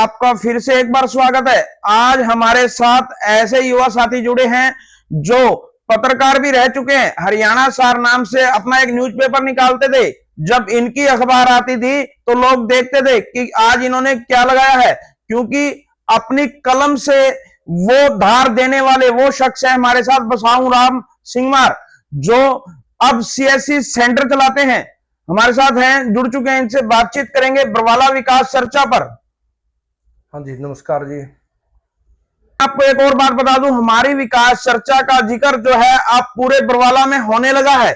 आपका फिर से एक बार स्वागत है। आज हमारे साथ ऐसे युवा साथी जुड़े हैं जो पत्रकार भी रह चुके हैं। हरियाणा सार नाम से अपना एक न्यूज़पेपर निकालते थे। जब इनकी अखबार आती थी तो लोग देखते थे कि आज इन्होंने क्या लगाया है, क्योंकि अपनी कलम से वो धार देने वाले वो शख्स है हमारे साथ बसाऊ राम सिंहमार, जो अब सीएससी सेंटर चलाते हैं। हमारे साथ हैं, जुड़ चुके हैं, इनसे बातचीत करेंगे बरवाला विकास चर्चा पर। हाँ जी, नमस्कार जी। आपको एक और बात बता दूं, हमारी विकास चर्चा का जिक्र जो है अब पूरे बरवाला में होने लगा है।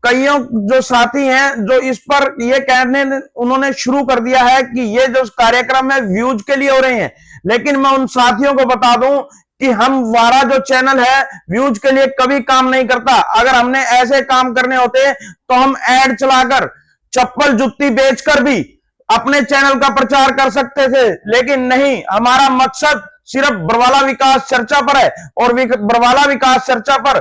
कईयों जो साथी हैं जो इस पर ये कहने उन्होंने शुरू कर दिया है कि ये जो कार्यक्रम है व्यूज के लिए हो रहे हैं, लेकिन मैं उन साथियों को बता दूं कि हम वारा जो चैनल है व्यूज के लिए कभी काम नहीं करता। अगर हमने ऐसे काम करने होते तो हम एड चलाकर, चप्पल जुत्ती बेचकर भी अपने चैनल का प्रचार कर सकते थे, लेकिन नहीं। हमारा मकसद सिर्फ बरवाला विकास चर्चा पर है और बरवाला विकास चर्चा पर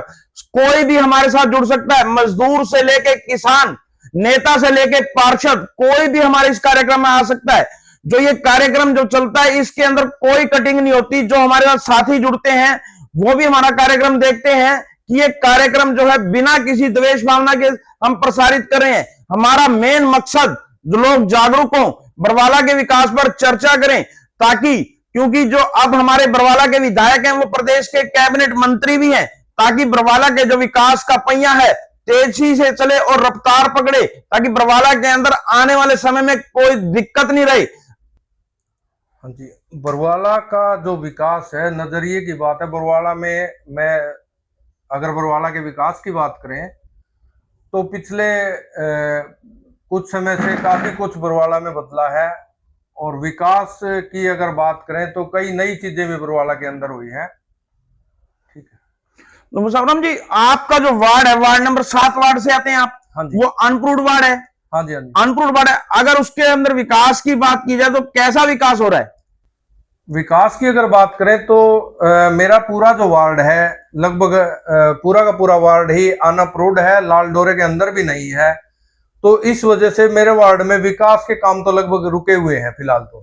कोई भी हमारे साथ जुड़ सकता है। मजदूर से लेके किसान, नेता से लेके पार्षद, कोई भी हमारे इस कार्यक्रम में आ सकता है। जो ये कार्यक्रम जो चलता है इसके अंदर कोई कटिंग नहीं होती। जो हमारे साथ साथी जुड़ते हैं वो भी हमारा कार्यक्रम देखते हैं कि ये कार्यक्रम जो है बिना किसी द्वेष भावना के हम प्रसारित कर रहे हैं। हमारा मेन मकसद जो लोग जागरूक हों, बरवाला के विकास पर चर्चा करें, ताकि क्योंकि जो अब हमारे बरवाला के विधायक हैं वो प्रदेश के कैबिनेट मंत्री भी हैं, ताकि बरवाला के जो विकास का पहिया है तेजी से चले और रफ्तार पकड़े, ताकि बरवाला के अंदर आने वाले समय में कोई दिक्कत नहीं रहे। हाँ जी, बरवाला का जो विकास है, नजरिए की बात है। बरवाला में मैं अगर बरवाला के विकास की बात करें तो पिछले कुछ समय से काफी कुछ बरवाला में बदला है, और विकास की अगर बात करें तो कई नई चीजें भी बरवाला के अंदर हुई है। ठीक है, तो मुसावरम जी, आपका जो वार्ड है, वार्ड नंबर 7 वार्ड से आते हैं आप। हाँ जी, वो अनप्रूव्ड वार्ड है। हाँ जी, हाँ जी। अनप्रूव्ड वार्ड है। अगर उसके अंदर विकास की बात की जाए तो कैसा विकास हो रहा है? विकास की अगर बात करें तो मेरा पूरा जो वार्ड है, लगभग पूरा का पूरा वार्ड ही अनअप्रूव्ड है, लाल डोरे के अंदर भी नहीं है। तो इस वजह से मेरे वार्ड में विकास के काम तो लगभग रुके हुए हैं फिलहाल। तो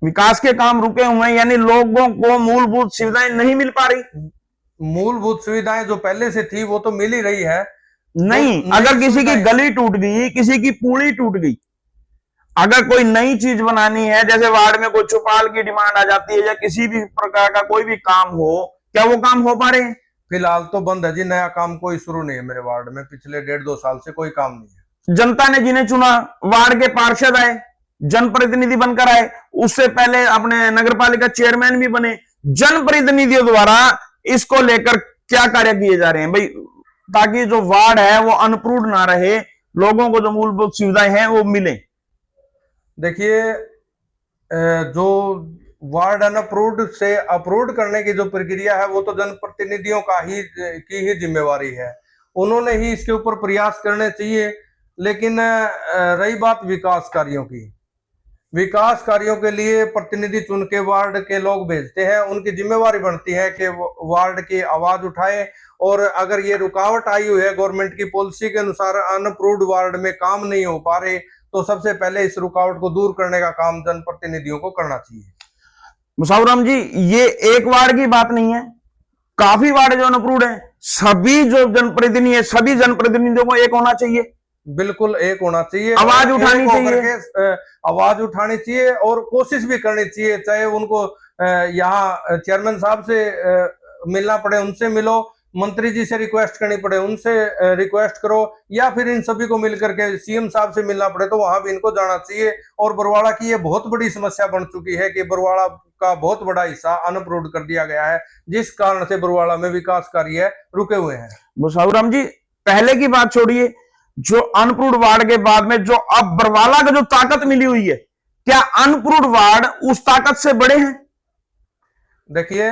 विकास के काम रुके हुए हैं, यानी लोगों को मूलभूत सुविधाएं नहीं मिल पा रही। मूलभूत सुविधाएं जो पहले से थी वो तो मिल ही रही है। नहीं, अगर किसी की गली टूट गई, किसी की पुली टूट गई, अगर कोई नई चीज बनानी है, जैसे वार्ड में कोई चौपाल की डिमांड आ जाती है या किसी भी प्रकार का कोई भी काम हो, क्या वो काम हो पा रहे हैं? फिलहाल तो बंद है जी, नया काम कोई शुरू नहीं है मेरे वार्ड में। पिछले 1.5-2 साल से कोई काम नहीं है। जनता ने जिन्हें चुना, वार्ड के पार्षद आए, जनप्रतिनिधि बनकर आए, उससे पहले अपने नगर पालिका चेयरमैन भी बने। जनप्रतिनिधियों द्वारा इसको लेकर क्या कार्य किए जा रहे हैं भाई, ताकि जो वार्ड है वो अनअप्रूव्ड ना रहे, लोगों को जो मूलभूत सुविधाएं हैं वो मिले? देखिए, जो वार्ड अनअप्रूव्ड से अप्रूव्ड करने की जो प्रक्रिया है वो तो जनप्रतिनिधियों की ही जिम्मेवारी है। उन्होंने ही इसके ऊपर प्रयास करने चाहिए। लेकिन रही बात विकास कार्यों की, विकास कार्यों के लिए प्रतिनिधि चुन के वार्ड के लोग भेजते हैं। उनकी जिम्मेवारी बनती है कि वार्ड की आवाज उठाए, और अगर ये रुकावट आई हुई है गवर्नमेंट की पॉलिसी के अनुसार, अनअप्रूव्ड वार्ड में काम नहीं हो पा रहे, तो सबसे पहले इस रुकावट को दूर करने का काम जनप्रतिनिधियों को करना चाहिए। मुसावरम जी, ये एक वार्ड की बात नहीं है, काफी वार्ड जो अनअप्रूव्ड है। सभी जो जनप्रतिनिधि है, सभी जनप्रतिनिधियों को एक होना चाहिए। बिल्कुल एक होना चाहिए, आवाज उठानी चाहिए, आवाज उठानी चाहिए और कोशिश भी करनी चाहिए। चाहे उनको यहाँ चेयरमैन साहब से मिलना पड़े, उनसे मिलो, मंत्री जी से रिक्वेस्ट करनी पड़े, उनसे रिक्वेस्ट करो, या फिर इन सभी को मिलकर के सीएम साहब से मिलना पड़े तो वहां भी इनको जाना चाहिए। और बरवाला की ये बहुत बड़ी समस्या बन चुकी है कि बरवाला का बहुत बड़ा हिस्सा अनअप्रूव्ड कर दिया गया है, जिस कारण से बरवाला में विकास कार्य रुके हुए हैं। मुसावरम जी, पहले की बात छोड़िए, जो अनअप्रूव्ड वार्ड के बाद में जो अब बरवाला को जो ताकत मिली हुई है, क्या अनअप्रूव्ड वार्ड उस ताकत से बड़े हैं? देखिए,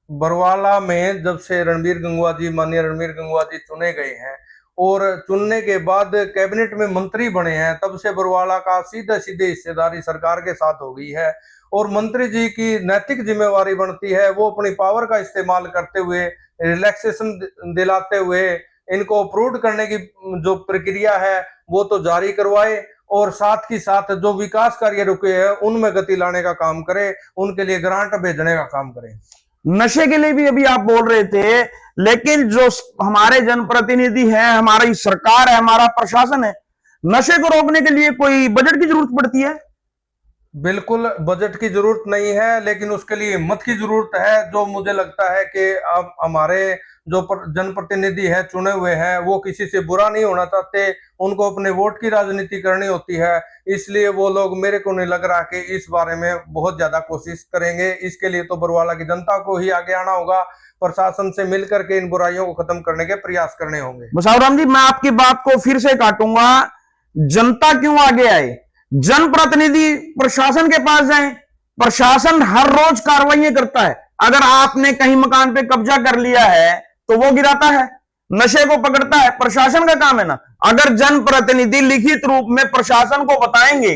बरवाला में जब से माननीय रणबीर गंगवा जी चुने गए हैं और चुनने के बाद कैबिनेट में मंत्री बने हैं, तब से बरवाला का सीधे सीधे हिस्सेदारी सरकार के साथ हो गई है। और मंत्री जी की नैतिक जिम्मेवारी बनती है वो अपनी पावर का इस्तेमाल करते हुए, रिलैक्सेशन दिलाते हुए इनको अप्रूव करने की जो प्रक्रिया है वो तो जारी करवाए, और साथ ही साथ जो विकास कार्य रुके हैं उनमें गति लाने का काम करे, उनके लिए ग्रांट भेजने का काम करे। नशे के लिए भी अभी आप बोल रहे थे, लेकिन जो हमारे जनप्रतिनिधि हैं, हमारी सरकार है, हमारा प्रशासन है, नशे को रोकने के लिए कोई बजट की जरूरत पड़ती है? बिल्कुल बजट की जरूरत नहीं है, लेकिन उसके लिए हिम्मत की जरूरत है। जो मुझे लगता है कि अब हमारे जो जनप्रतिनिधि है चुने हुए हैं, वो किसी से बुरा नहीं होना चाहते, उनको अपने वोट की राजनीति करनी होती है, इसलिए वो लोग, मेरे को नहीं लग रहा कि इस बारे में बहुत ज्यादा कोशिश करेंगे। इसके लिए तो बरवाला की जनता को ही आगे आना होगा, प्रशासन से मिलकर के इन बुराइयों को खत्म करने के प्रयास करने होंगे। बसावराम जी, मैं आपकी बात को फिर से काटूंगा, जनता क्यों आगे आए? जनप्रतिनिधि प्रशासन के पास जाएं, प्रशासन हर रोज कार्रवाई करता है। अगर आपने कहीं मकान पे कब्जा कर लिया है तो वो गिराता है, नशे को पकड़ता है, प्रशासन का काम है ना। अगर जनप्रतिनिधि लिखित रूप में प्रशासन को बताएंगे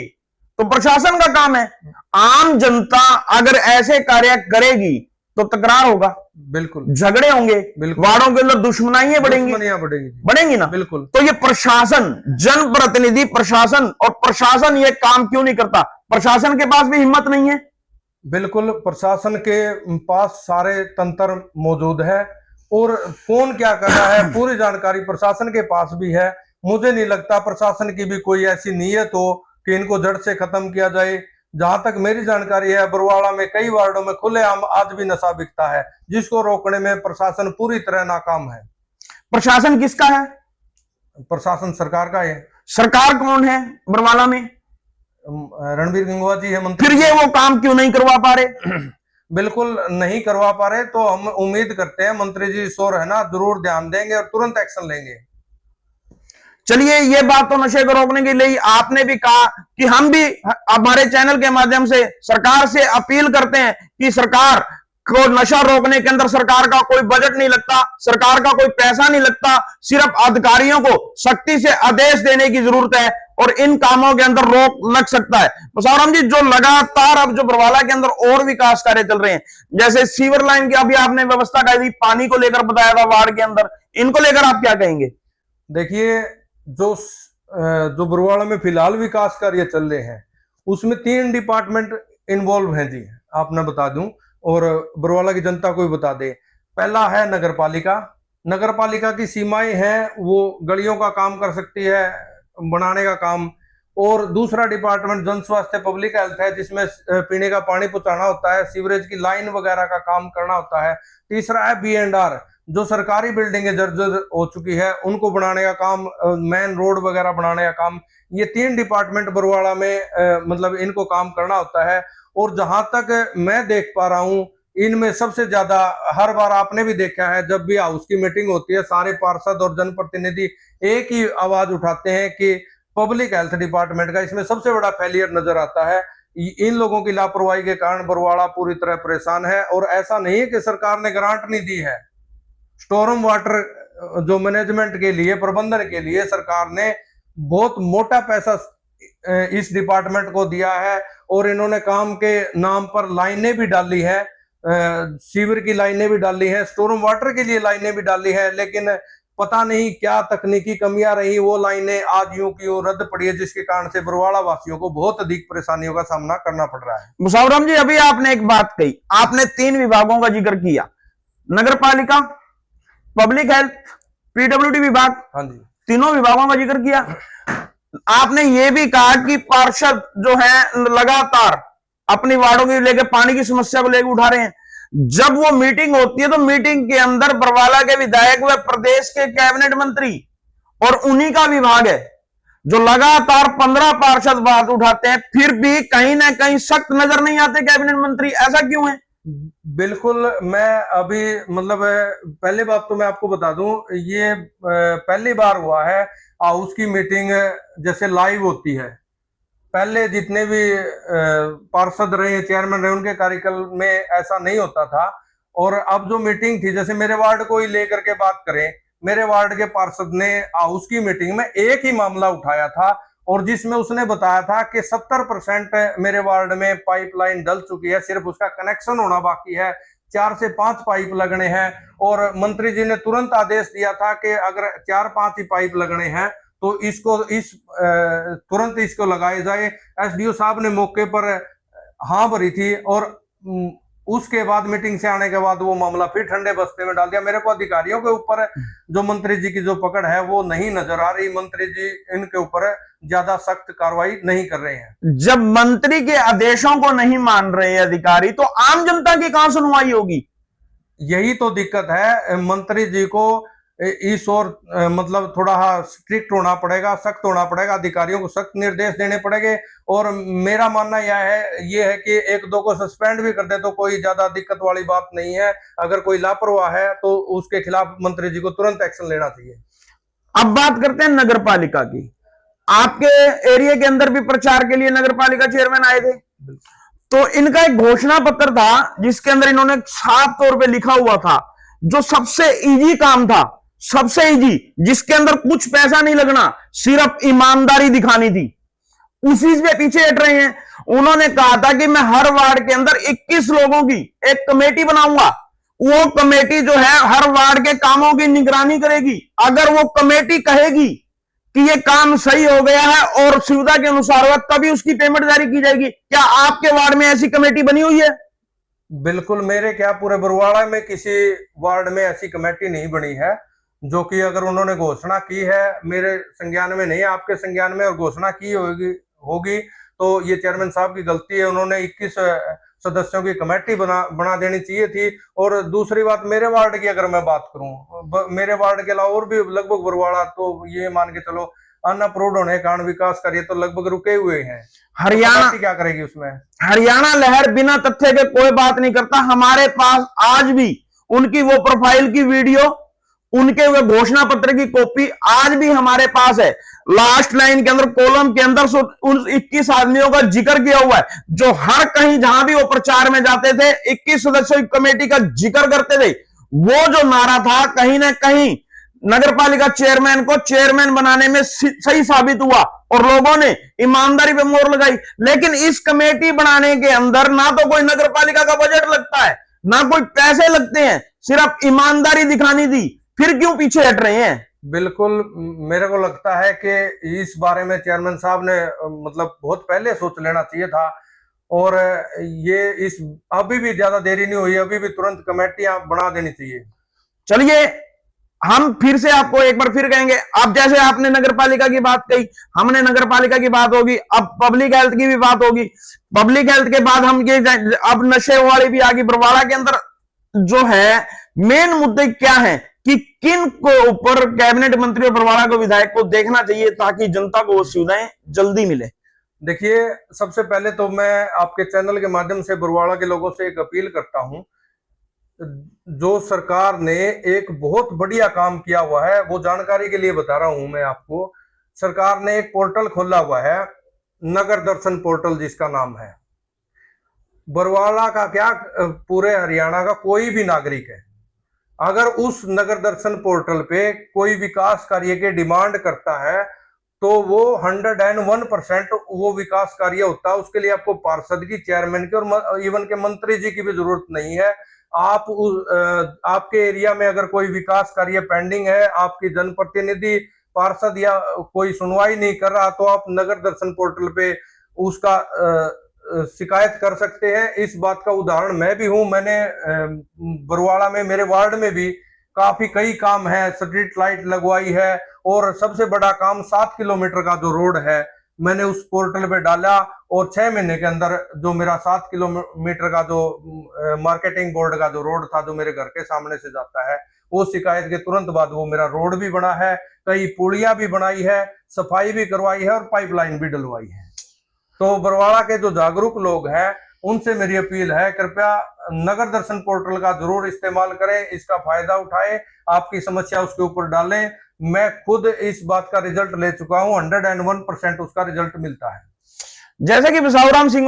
तो प्रशासन का काम है। आम जनता अगर ऐसे कार्य करेगी तो तकरार होगा, बिल्कुल झगड़े होंगे, वार्डों के अंदर दुश्मनाइयां बढ़ेंगी ना। बिल्कुल। तो ये प्रशासन, जनप्रतिनिधि प्रशासन, और प्रशासन ये काम क्यों नहीं करता? प्रशासन के पास भी हिम्मत नहीं है। बिल्कुल, प्रशासन के पास सारे तंत्र मौजूद है और कौन क्या कर रहा है पूरी जानकारी प्रशासन के पास भी है। मुझे नहीं लगता प्रशासन की भी कोई ऐसी नीयत हो कि इनको जड़ से खत्म किया जाए। जहां तक मेरी जानकारी है, बरवाला में कई वार्डों में खुलेआम आज भी नशा बिकता है, जिसको रोकने में प्रशासन पूरी तरह नाकाम है। प्रशासन किसका है? प्रशासन सरकार का है। सरकार कौन है बरवाला में? रणबीर गंगवा जी है मंत्री। फिर ये वो काम क्यों नहीं करवा पा रहे? बिल्कुल नहीं करवा पा रहे, तो हम उम्मीद करते हैं मंत्री जी शोर है ना, जरूर ध्यान देंगे और तुरंत एक्शन लेंगे। चलिए, ये बात तो नशे को रोकने के लिए आपने भी कहा कि हम भी हमारे चैनल के माध्यम से सरकार से अपील करते हैं कि सरकार को नशा रोकने के अंदर सरकार का कोई बजट नहीं लगता, सरकार का कोई पैसा नहीं लगता, सिर्फ अधिकारियों को सख्ती से आदेश देने की जरूरत है और इन कामों के अंदर रोक लग सकता है। बसावराम जी, जो लगातार अब जो बरवाला के अंदर और विकास कार्य चल रहे हैं, जैसे सीवर लाइन की अभी आपने व्यवस्था कर दी, पानी को लेकर बताया था वार्ड के अंदर, इनको लेकर आप क्या कहेंगे? देखिए, जो बरवाला में फिलहाल विकास कार्य चल रहे हैं उसमें 3 डिपार्टमेंट इन्वॉल्व हैं जी, आपने बता दूं और बरवाला की जनता को भी बता दे। पहला है नगरपालिका। नगरपालिका की सीमाएं हैं, वो गलियों का काम कर सकती है, बनाने का काम। और दूसरा डिपार्टमेंट जन स्वास्थ्य पब्लिक हेल्थ है, जिसमें पीने का पानी पहुंचाना होता है, सीवरेज की लाइन वगैरह का काम करना होता है। तीसरा है B&R, जो सरकारी बिल्डिंगें जर्जर हो चुकी है उनको बनाने का काम, मेन रोड वगैरह बनाने का काम। ये 3 डिपार्टमेंट बरवाला में मतलब इनको काम करना होता है। और जहां तक मैं देख पा रहा हूं, इनमें सबसे ज्यादा, हर बार आपने भी देखा है, जब भी हाउस की मीटिंग होती है सारे पार्षद और जनप्रतिनिधि एक ही आवाज उठाते हैं कि पब्लिक हेल्थ डिपार्टमेंट का इसमें सबसे बड़ा फेलियर नजर आता है। इन लोगों की लापरवाही के कारण बरवाला पूरी तरह परेशान है। और ऐसा नहीं है कि सरकार ने ग्रांट नहीं दी है, स्टॉर्म वाटर जो मैनेजमेंट के लिए, प्रबंधन के लिए सरकार ने बहुत मोटा पैसा इस डिपार्टमेंट को दिया है। और इन्होंने काम के नाम पर लाइनें भी डाली है, सीवर की लाइनें भी डाली है, स्टॉर्म वाटर के लिए लाइनें भी डाली है, लेकिन पता नहीं क्या तकनीकी कमियां रही, वो लाइनें आज यूं की यूं रद्द पड़ी है, जिसके कारण से बरवाला वासियों को बहुत अधिक परेशानियों का सामना करना पड़ रहा है। मुसावराम जी, अभी आपने एक बात कही, आपने 3 विभागों का जिक्र किया, नगरपालिका, पब्लिक हेल्थ, PWD विभाग। हाँ जी, तीनों विभागों का जिक्र किया। आपने ये भी कहा कि पार्षद जो है लगातार अपनी वार्डों की लेकर पानी की समस्या को लेकर उठा रहे हैं। जब वो मीटिंग होती है तो मीटिंग के अंदर बरवाला के विधायक व प्रदेश के कैबिनेट मंत्री और उन्हीं का विभाग है जो लगातार 15 पार्षद बात उठाते हैं, फिर भी कहीं ना कहीं सख्त नजर नहीं आते कैबिनेट मंत्री, ऐसा क्यों है? बिल्कुल, मैं अभी मतलब पहले बात तो मैं आपको बता दूं, ये पहली बार हुआ है हाउस की मीटिंग जैसे लाइव होती है। पहले जितने भी पार्षद रहे, चेयरमैन रहे, उनके कार्यकाल में ऐसा नहीं होता था। और अब जो मीटिंग थी, जैसे मेरे वार्ड को ही लेकर के बात करें, मेरे वार्ड के पार्षद ने हाउस की मीटिंग में एक ही मामला उठाया था और जिसमें उसने बताया था कि 70% मेरे वार्ड में पाइपलाइन डल चुकी है, सिर्फ उसका कनेक्शन होना बाकी है, 4 से 5 पाइप लगने हैं। और मंत्री जी ने तुरंत आदेश दिया था कि अगर 4-5 ही पाइप लगने हैं तो इसको तुरंत इसको लगाया जाए। एसडीओ साहब ने मौके पर हाँ भरी थी और उसके बाद मीटिंग से आने के बाद वो मामला फिर ठंडे बस्ते में डाल दिया। मेरे को अधिकारियों के ऊपर जो मंत्री जी की जो पकड़ है वो नहीं नजर आ रही। मंत्री जी इनके ऊपर ज्यादा सख्त कार्रवाई नहीं कर रहे हैं। जब मंत्री के आदेशों को नहीं मान रहे अधिकारी तो आम जनता की कहां सुनवाई होगी? यही तो दिक्कत है। मंत्री जी को इस और मतलब थोड़ा स्ट्रिक्ट होना पड़ेगा, सख्त होना पड़ेगा, अधिकारियों को सख्त निर्देश देने पड़ेंगे। और मेरा मानना ये है कि एक दो को सस्पेंड भी कर दे तो कोई ज्यादा दिक्कत वाली बात नहीं है। अगर कोई लापरवाह है तो उसके खिलाफ मंत्री जी को तुरंत एक्शन लेना चाहिए। अब बात करते हैं नगर पालिका की। आपके एरिया के अंदर भी प्रचार के लिए नगर पालिका चेयरमैन आए थे, तो इनका एक घोषणा पत्र था जिसके अंदर इन्होंने साफ तौर पे लिखा हुआ था जो सबसे इजी काम था, सबसे इजी, जिसके अंदर कुछ पैसा नहीं लगना, सिर्फ ईमानदारी दिखानी थी, उसी पे पीछे हट रहे हैं। उन्होंने कहा था कि मैं हर वार्ड के अंदर 21 लोगों की एक कमेटी बनाऊंगा। वो कमेटी जो है हर वार्ड के कामों की निगरानी करेगी। अगर वो कमेटी कहेगी कि ये काम सही हो गया है और सुविधा के अनुसार हुआ, तभी उसकी पेमेंट जारी की जाएगी। क्या आपके वार्ड में ऐसी कमेटी बनी हुई है? बिल्कुल, मेरे क्या पूरे बरवाड़ा में किसी वार्ड में ऐसी कमेटी नहीं बनी है। जो कि अगर उन्होंने घोषणा की है, मेरे संज्ञान में नहीं है, आपके संज्ञान में और घोषणा की होगी तो ये चेयरमैन साहब की गलती है। उन्होंने 21 सदस्यों की कमेटी बना देनी चाहिए थी। और दूसरी बात, मेरे वार्ड की अगर मैं बात करूं, मेरे वार्ड के अलावा और भी लगभग बरवाड़ा तो ये मान के चलो अनअप्रूव्ड होने के कारण विकास कार्य तो लगभग रुके हुए हैं। हरियाणा तो क्या करेगी उसमें? हरियाणा लहर बिना तथ्य के कोई बात नहीं करता। हमारे पास आज भी उनकी वो प्रोफाइल की वीडियो, उनके वो घोषणा पत्र की कॉपी आज भी हमारे पास है। लास्ट लाइन के अंदर कॉलम के अंदर उन 21 आदमियों का जिक्र किया हुआ है जो हर कहीं जहां भी वो प्रचार में जाते थे 21 सदस्यों की कमेटी का जिक्र करते थे। वो जो नारा था कहीं ना कहीं नगर पालिका चेयरमैन को चेयरमैन बनाने में सही साबित हुआ और लोगों ने ईमानदारी पे मोहर लगाई। लेकिन इस कमेटी बनाने के अंदर ना तो कोई नगर पालिका का बजट लगता है, ना कोई पैसे लगते हैं, सिर्फ ईमानदारी दिखानी थी। फिर क्यों पीछे हट रहे हैं? बिल्कुल, मेरे को लगता है कि इस बारे में चेयरमैन साहब ने मतलब बहुत पहले सोच लेना चाहिए था। और ये इस अभी भी ज्यादा देरी नहीं हुई, अभी भी तुरंत कमेटियां बना देनी चाहिए। चलिए, हम फिर से आपको एक बार फिर कहेंगे, अब जैसे आपने नगर पालिका की बात कही, हमने नगर पालिका की बात होगी, अब पब्लिक हेल्थ की भी बात होगी। पब्लिक हेल्थ के बाद हम ये अब नशे वाली भी आगे बरवाड़ा के अंदर जो है मेन मुद्दे क्या है कि किन को ऊपर कैबिनेट मंत्री और बरवाड़ा को विधायक को देखना चाहिए ताकि जनता को वो सुविधाएं जल्दी मिले। देखिए, सबसे पहले तो मैं आपके चैनल के माध्यम से बरवाड़ा के लोगों से एक अपील करता हूं। जो सरकार ने एक बहुत बढ़िया काम किया हुआ है, वो जानकारी के लिए बता रहा हूं मैं आपको। सरकार ने एक पोर्टल खोला हुआ है, नगर दर्शन पोर्टल जिसका नाम है। बरवाड़ा का क्या, पूरे हरियाणा का कोई भी नागरिक है, अगर उस नगर दर्शन पोर्टल पे कोई विकास कार्य के डिमांड करता है तो वो 101% वो विकास कार्य होता है। उसके लिए आपको पार्षद की, चेयरमैन की और इवन के मंत्री जी की भी जरूरत नहीं है। आप आपके एरिया में अगर कोई विकास कार्य पेंडिंग है, आपकी जनप्रतिनिधि, पार्षद या कोई सुनवाई नहीं कर रहा, तो आप नगर दर्शन पोर्टल पे उसका शिकायत कर सकते हैं। इस बात का उदाहरण मैं भी हूं। मैंने बरवाड़ा में, मेरे वार्ड में भी कई काम है, स्ट्रीट लाइट लगवाई है और सबसे बड़ा काम 7 किलोमीटर का जो रोड है मैंने उस पोर्टल पे डाला और 6 महीने के अंदर जो मेरा 7 किलोमीटर का जो मार्केटिंग बोर्ड का जो रोड था जो मेरे घर के सामने से जाता है, वो शिकायत के तुरंत बाद वो मेरा रोड भी बना है, कई पुलियां भी बनाई है, सफाई भी करवाई है और पाइपलाइन भी डलवाई है। तो बरवाड़ा के जो जागरूक लोग हैं उनसे मेरी अपील है, कृपया नगर दर्शन पोर्टल का जरूर इस्तेमाल करें, इसका फायदा उठाएं, आपकी समस्या उसके ऊपर डालें। मैं खुद इस बात का रिजल्ट ले चुका हूं, 101% उसका रिजल्ट मिलता है। जैसे कि बिसाऊराम जी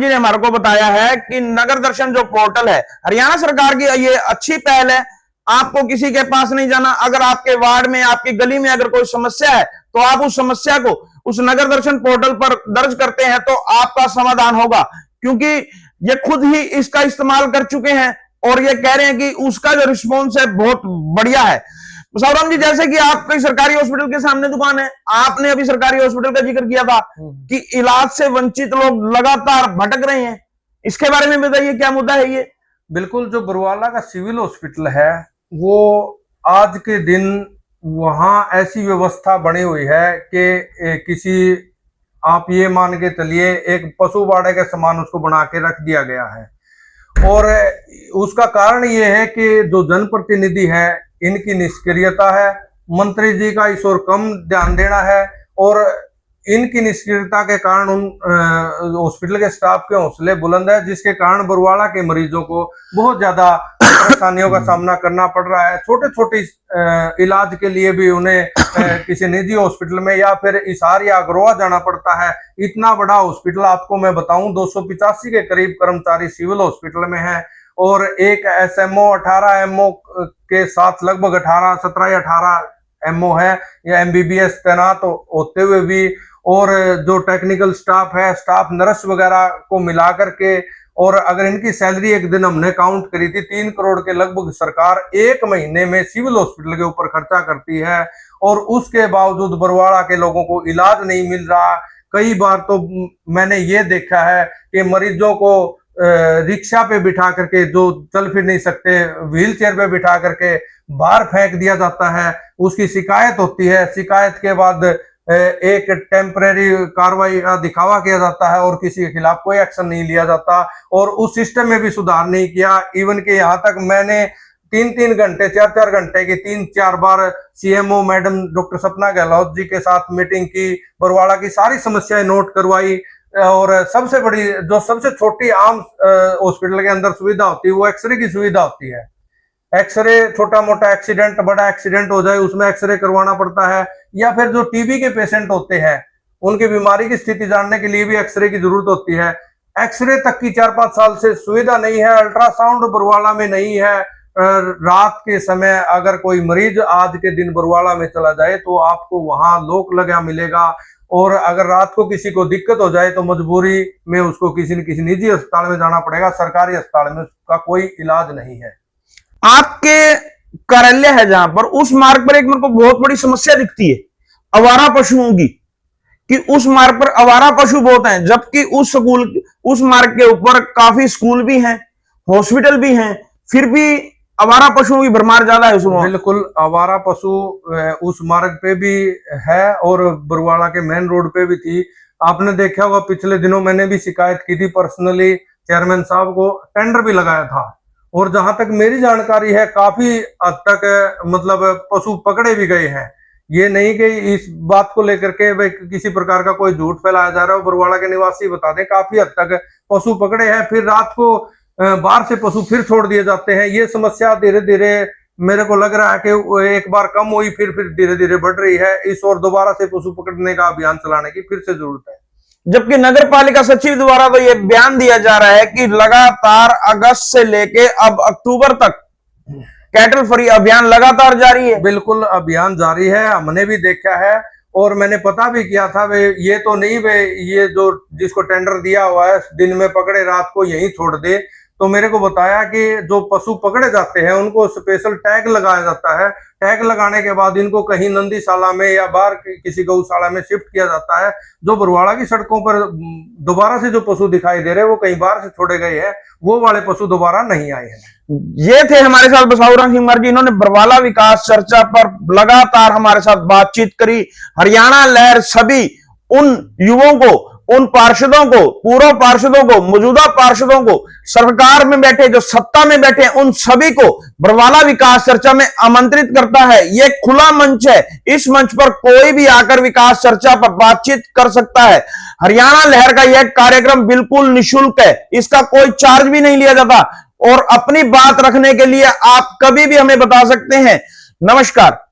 ने हमारे को बताया है कि नगर दर्शन जो पोर्टल है, हरियाणा सरकार की ये अच्छी पहल है। आपको किसी के पास नहीं जाना। अगर आपके वार्ड में, आपकी गली में अगर कोई समस्या है तो आप उस समस्या को उस नगर दर्शन पोर्टल पर दर्ज करते हैं तो आपका समाधान होगा, क्योंकि ये खुद ही इसका इस्तेमाल कर चुके हैं और ये कह रहे हैं कि उसका जो रिस्पॉन्स है बहुत बढ़िया है। बसावराम जी, जैसे कि आपकी सरकारी हॉस्पिटल के सामने दुकान है, आपने अभी सरकारी हॉस्पिटल का जिक्र किया था कि इलाज से वंचित लोग लगातार भटक रहे हैं, इसके बारे में बताइए, क्या मुद्दा है ये? बिल्कुल, जो बरवाला का सिविल हॉस्पिटल है वो आज के दिन वहां ऐसी व्यवस्था बनी हुई है कि किसी, आप ये मान के चलिए, एक पशु बाड़े के समान उसको बना के रख दिया गया है। और उसका कारण ये है कि जो जनप्रतिनिधि है इनकी निष्क्रियता है, मंत्री जी का इस ओर कम ध्यान देना है, और इनकी निष्क्रियता के कारण उन हॉस्पिटल के स्टाफ के हौसले बुलंद है, जिसके कारण बरवाला के मरीजों को बहुत ज्यादा परेशानियों का सामना करना पड़ रहा है। छोटे छोटे इलाज के लिए भी उन्हें किसी निजी हॉस्पिटल में या फिर हिसार या अग्रवा जाना पड़ता है। इतना बड़ा हॉस्पिटल, आपको मैं बताऊं, 285 के करीब कर्मचारी सिविल हॉस्पिटल में है, और एक एसएमओ 18 एमओ के साथ लगभग 17 या 18 एमओ है या एमबीबीएस तैनात होते हुए भी, और जो टेक्निकल स्टाफ है, स्टाफ नर्स वगैरह को मिला करके, और अगर इनकी सैलरी एक दिन हमने काउंट करी थी, 3 करोड़ के लगभग सरकार एक महीने में सिविल हॉस्पिटल के ऊपर खर्चा करती है, और उसके बावजूद बरवाड़ा के लोगों को इलाज नहीं मिल रहा। कई बार तो मैंने ये देखा है कि मरीजों को रिक्शा पे बिठा करके, जो चल फिर नहीं सकते, व्हील चेयर पे बिठा करके बाहर फेंक दिया जाता है। उसकी शिकायत होती है, शिकायत के बाद एक टेम्परेरी कार्रवाई का दिखावा किया जाता है, और किसी के खिलाफ कोई एक्शन नहीं लिया जाता, और उस सिस्टम में भी सुधार नहीं किया। इवन के यहाँ तक मैंने 3-3 घंटे, 4-4 घंटे की 3-4 बार सीएमओ मैडम डॉक्टर सपना गहलोत जी के साथ मीटिंग की, बरवाड़ा की सारी समस्याएं नोट करवाई, और सबसे बड़ी, जो सबसे छोटी आम हॉस्पिटल के अंदर सुविधा होती है वो एक्सरे की सुविधा होती है। एक्सरे, छोटा मोटा एक्सीडेंट, बड़ा एक्सीडेंट हो जाए उसमें एक्सरे करवाना पड़ता है, या फिर जो टीबी के पेशेंट होते हैं उनकी बीमारी की स्थिति जानने के लिए भी एक्सरे की जरूरत होती है। एक्सरे तक की 4-5 साल से सुविधा नहीं है। अल्ट्रासाउंड बरवाला में नहीं है। रात के समय अगर कोई मरीज आज के दिन बरवाला में चला जाए तो आपको वहां लोक लगा मिलेगा, और अगर रात को किसी को दिक्कत हो जाए तो मजबूरी में उसको किसी न किसी निजी अस्पताल में जाना पड़ेगा। सरकारी अस्पताल में उसका कोई इलाज नहीं है। आपके कार्यालय है जहां पर, उस मार्ग पर एक मेरे को बहुत बड़ी समस्या दिखती है आवारा पशुओं की, कि उस मार्ग पर आवारा पशु बहुत हैं, जबकि उस मार्ग के ऊपर काफी स्कूल भी हैं, हॉस्पिटल भी हैं, फिर भी आवारा पशुओं की भरमार ज्यादा है उसमें। बिल्कुल, आवारा पशु उस मार्ग पे भी है, और बरवाला के मेन रोड पे भी थी। आपने देखा होगा, पिछले दिनों मैंने भी शिकायत की थी पर्सनली चेयरमैन साहब को, टेंडर भी लगाया था, और जहां तक मेरी जानकारी है काफी हद तक मतलब पशु पकड़े भी गए हैं। ये नहीं कि इस बात को लेकर के किसी प्रकार का कोई झूठ फैलाया जा रहा है। बरवाला के निवासी बता दें, काफी हद तक पशु पकड़े हैं, फिर रात को बाहर से पशु फिर छोड़ दिए जाते हैं। ये समस्या धीरे धीरे मेरे को लग रहा है कि एक बार कम हुई, फिर धीरे धीरे बढ़ रही है। इस और दोबारा से पशु पकड़ने का अभियान चलाने की फिर से जरूरत है। जबकि नगर पालिका सचिव द्वारा तो यह बयान दिया जा रहा है कि लगातार अगस्त से लेके अब अक्टूबर तक कैटल फ्री अभियान लगातार जारी है। बिल्कुल, अभियान जारी है, हमने भी देखा है, और मैंने पता भी किया था। वे ये तो नहीं वे ये जो जिसको टेंडर दिया हुआ है दिन में पकड़े रात को यहीं छोड़ दे, तो मेरे को बताया कि जो पशु पकड़े जाते हैं उनको स्पेशल टैग लगाया जाता है। टैग लगाने के बाद इनको कहीं नंदीशाला में या बाहर किसी गौशाला में शिफ्ट किया जाता है। जो बरवाड़ा की सड़कों पर दोबारा से जो पशु दिखाई दे रहे हैं वो कहीं बाहर से छोड़े गए हैं, वो वाले पशु दोबारा नहीं आए हैं। ये थे हमारे साथ बसावराम सिंह मर्जी, इन्होंने बरवाला विकास चर्चा पर लगातार हमारे साथ बातचीत करी। हरियाणा लहर सभी उन युवाओं को, उन पार्षदों को, पूर्व पार्षदों को, मौजूदा पार्षदों को, सरकार में बैठे जो सत्ता में बैठे उन सभी को बरवाला विकास चर्चा में आमंत्रित करता है। यह खुला मंच है, इस मंच पर कोई भी आकर विकास चर्चा पर बातचीत कर सकता है। हरियाणा लहर का यह कार्यक्रम बिल्कुल निःशुल्क है, इसका कोई चार्ज भी नहीं लिया जाता, और अपनी बात रखने के लिए आप कभी भी हमें बता सकते हैं। नमस्कार।